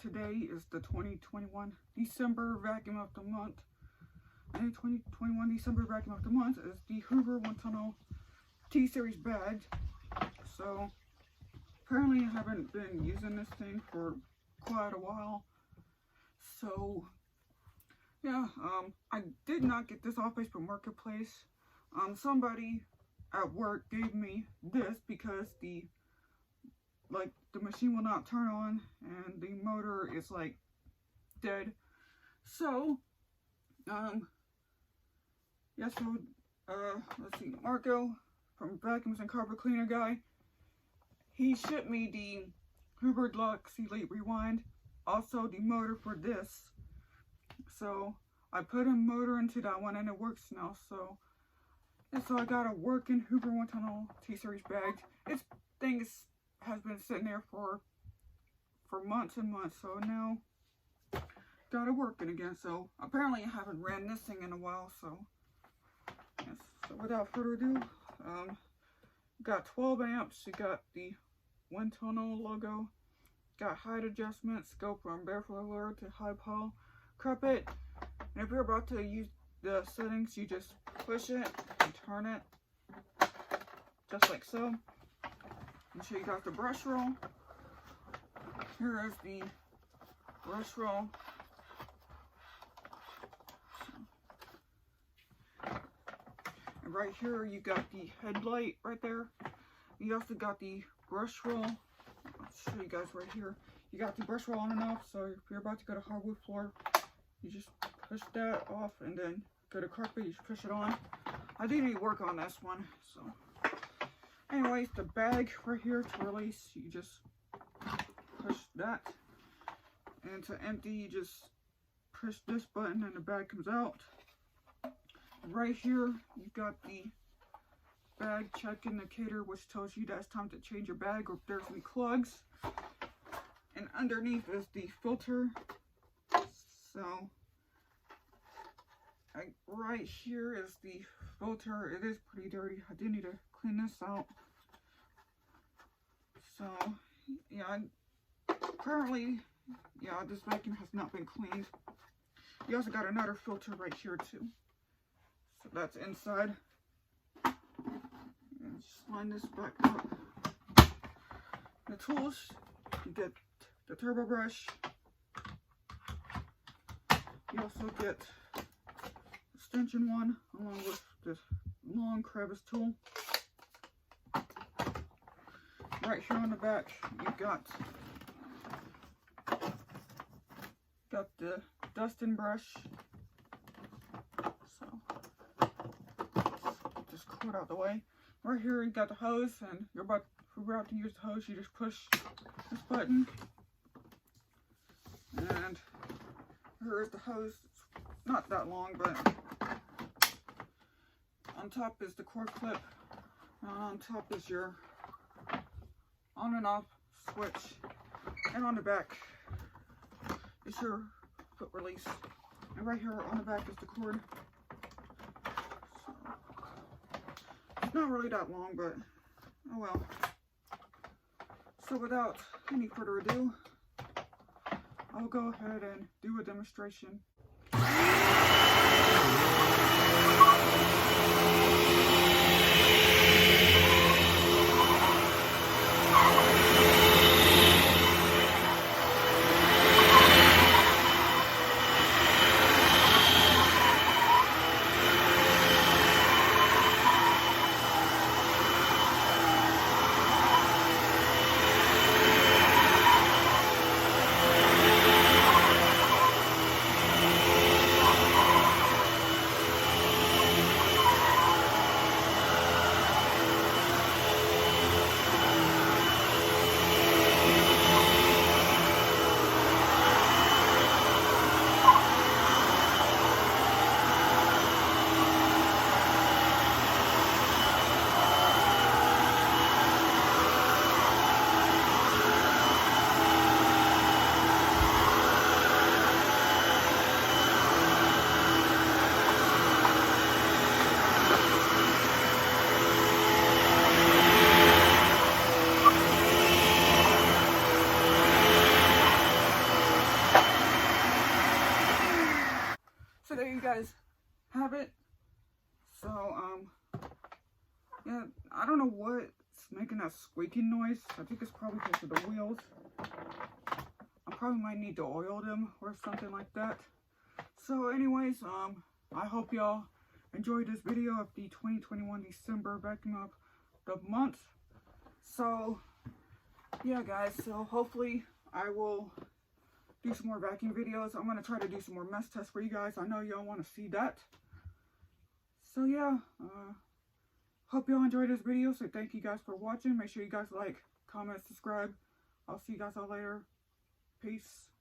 today is the 2021 December vacuum of the month. And 2021 December vacuum of the month is the Hoover windtunnel T-Series bag. So apparently I haven't been using this thing for quite a while. So yeah, I did not get this off Facebook Marketplace. Somebody at work gave me this because the machine will not turn on and the motor is like dead. So yeah, so let's see, Marco from Vacuums and Carpet Cleaner Guy, he shipped me the Hoover Deluxe Elite Rewind, also the motor for this. So I put a motor into that one and it works now. So I got a working Hoover windtunnel T-Series bag. This thing has been sitting there for months and months, so now got it working again. So apparently I haven't ran this thing in a while. So yes, so without further ado, got 12 amps. You got the windtunnel logo, got height adjustment, scope from barefoot lower to high pole, carpet. And if you're about to use the settings, you just push it and turn it just like so. And so you got the brush roll. Here is the brush roll. And right here you got the headlight right there. You also got the brush roll. I'll show you guys right here. You got the brush roll on and off, so if you're about to go to hardwood floor, you just push that off, and then go to carpet, you just push it on. I did need work on this one, so anyways, the bag right here to release, you just push that, and to empty, you just push this button and the bag comes out. Right here you got the bag check indicator, which tells you that it's time to change your bag or if there's any clogs. And underneath is the filter. So right here is the filter. It is pretty dirty. I do need to clean this out. So yeah, currently, yeah, this vacuum has not been cleaned. You also got another filter right here too. So that's inside. And just line this back up. The tools, you get the turbo brush. You also get extension one along with this long crevice tool. Right here on the back you got the dusting brush. So just cut out the way. Right here you got the hose, and you're about to use the hose, you just push this button, and here is the hose. It's not that long, but on top is the cord clip, and on top is your on and off switch, and on the back is your foot release, and right here on the back is the cord. So it's not really that long, but oh well. So without any further ado, I'll go ahead and do a demonstration. so there you guys have it. So, yeah, I don't know what's making that squeaking noise. I think it's probably because of the wheels. I probably might need to oil them or something like that. So anyways, I hope y'all enjoyed this video of the 2021 December vacuum up the month. So yeah guys, so hopefully I will do some more vacuum videos. I'm going to try to do some more mess tests for you guys. I know y'all want to see that. So yeah, hope y'all enjoyed this video. So thank you guys for watching. Make sure you guys like, comment, subscribe. I'll see you guys all later. Peace.